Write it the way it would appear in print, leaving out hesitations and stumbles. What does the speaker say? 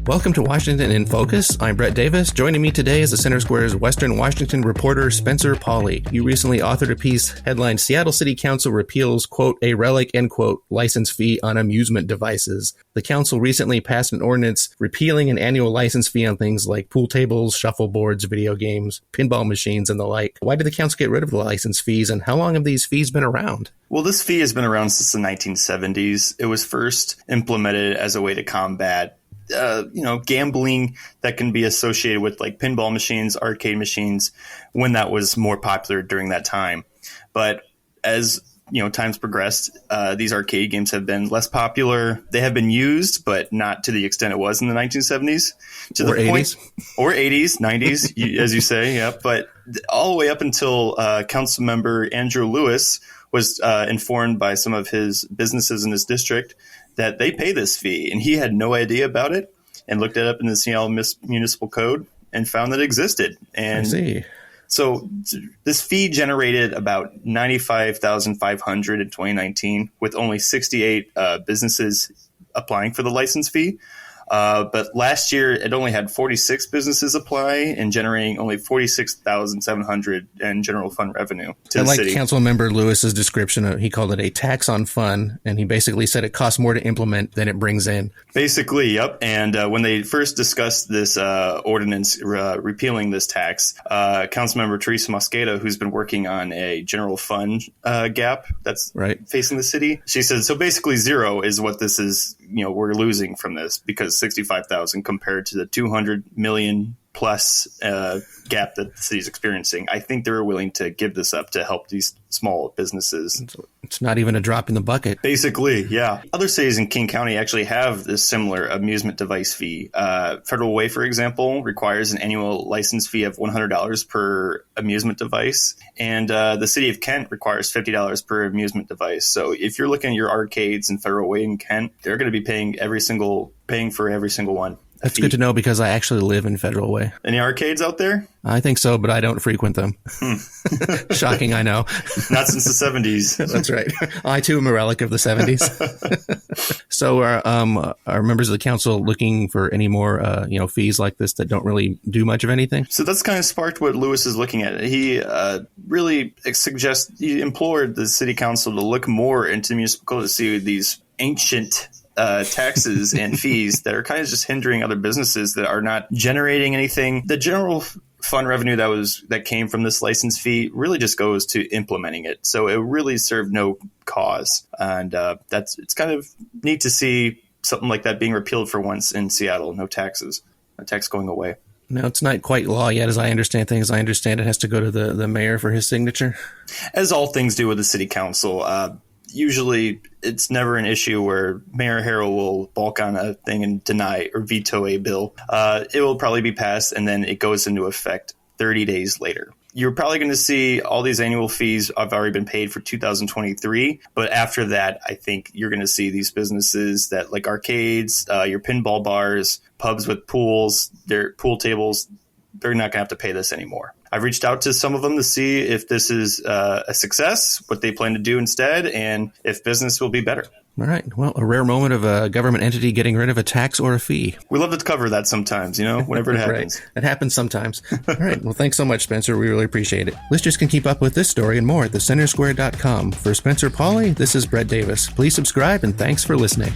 Welcome to Washington in Focus. I'm Brett Davis. Joining me today is the Center Square's Western Washington reporter, Spencer Pauly. You recently authored a piece headlined Seattle City Council repeals, quote, a relic, end quote, license fee on amusement devices. The council recently passed an ordinance repealing an annual license fee on things like pool tables, shuffleboards, video games, pinball machines, and the like. Why did the council get rid of the license fees, and how long have these fees been around? Well, this fee has been around since the 1970s. It was first implemented as a way to combat gambling that can be associated with like pinball machines, arcade machines, when that was more popular during that time. But as times progressed, these arcade games have been less popular. They have been used, but not to the extent it was in the 1970s. To or the 80s. Point, or 80s, 90s, as you say, yeah. But all the way up until council member Andrew Lewis was informed by some of his businesses in his district that they pay this fee, and he had no idea about it, and looked it up in the Seattle Municipal Code and found that it existed. And I see. So this fee generated about $95,500 in 2019, with only 68 businesses applying for the license fee. But last year, it only had 46 businesses apply and generating only $46,700 in general fund revenue to the city. Council member Lewis's description, he called it a tax on fun, and he basically said it costs more to implement than it brings in. Basically, yep. And when they first discussed this ordinance repealing this tax, Councilmember Teresa Mosqueda, who's been working on a general fund gap that's facing the city, she said, so basically zero is what this is. We're losing from this because 65,000 compared to the 200 million plus gap that the city's experiencing. I think they're willing to give this up to help these small businesses. It's not even a drop in the bucket. Basically, yeah. Other cities in King County actually have this similar amusement device fee. Federal Way, for example, requires an annual license fee of $100 per amusement device. And the city of Kent requires $50 per amusement device. So if you're looking at your arcades in Federal Way in Kent, they're going to be paying for every single one. That's good to know because I actually live in Federal Way. Any arcades out there? I think so, but I don't frequent them. Shocking, I know. Not since the 70s. That's right. I, too, am a relic of the 70s. So are members of the council looking for any more fees like this that don't really do much of anything? So that's kind of sparked what Lewis is looking at. He really he implored the city council to look more into municipal code to see these ancient taxes and fees that are kind of just hindering other businesses that are not generating anything. The general fund revenue that came from this license fee really just goes to implementing it. So it really served no cause. And it's kind of neat to see something like that being repealed for once in Seattle. No taxes, no tax going away. No, it's not quite law yet, as I understand things. I understand it has to go to the mayor for his signature. As all things do with the city council. Usually it's never an issue where Mayor Harrell will balk on a thing and deny or veto a bill. It will probably be passed and then it goes into effect 30 days later. You're probably going to see all these annual fees have already been paid for 2023. But after that, I think you're going to see these businesses that like arcades, your pinball bars, pubs with pools, their pool tables, they're not going to have to pay this anymore. I've reached out to some of them to see if this is a success, what they plan to do instead, and if business will be better. All right. Well, a rare moment of a government entity getting rid of a tax or a fee. We love to cover that sometimes, whenever it happens. Right. It happens sometimes. All right. Well, thanks so much, Spencer. We really appreciate it. Listeners can keep up with this story and more at thecentersquare.com. For Spencer Pauly, this is Brett Davis. Please subscribe, and thanks for listening.